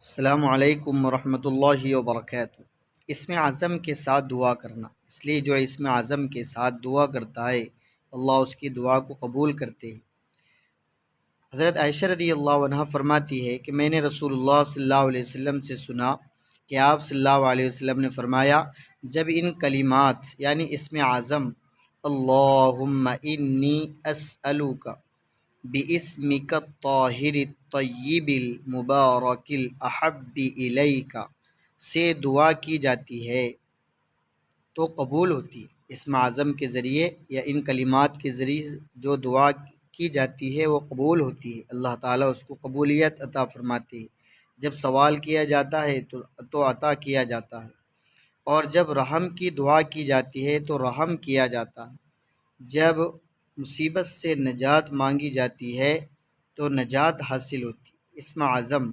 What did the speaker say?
السلام علیکم ورحمۃ اللہ وبرکاتہ۔ اسم اعظم کے ساتھ دعا کرنا، اس لیے جو اسم اعظم کے ساتھ دعا کرتا ہے اللہ اس کی دعا کو قبول کرتے ہیں۔ حضرت عائشہ رضی اللہ عنہ فرماتی ہے کہ میں نے رسول اللہ صلی اللہ علیہ وسلم سے سنا کہ آپ صلی اللہ علیہ وسلم نے فرمایا، جب ان کلمات یعنی اسم اعظم اللہم انی اسألوک بِاسْمِكَ الطَّاهِرِ الطَّيِّبِ الْمُبَارَكِ الْأَحَبِّ إِلَيْكَ سے دعا کی جاتی ہے تو قبول ہوتی ہے۔ اسم اعظم کے ذریعے یا ان کلمات کے ذریعے جو دعا کی جاتی ہے وہ قبول ہوتی ہے، اللہ تعالیٰ اس کو قبولیت عطا فرماتی ہے۔ جب سوال کیا جاتا ہے تو عطا کیا جاتا ہے، اور جب رحم کی دعا کی جاتی ہے تو رحم کیا جاتا ہے۔ جب مصیبت سے نجات مانگی جاتی ہے تو نجات حاصل ہوتی ہے۔ اسم اعظم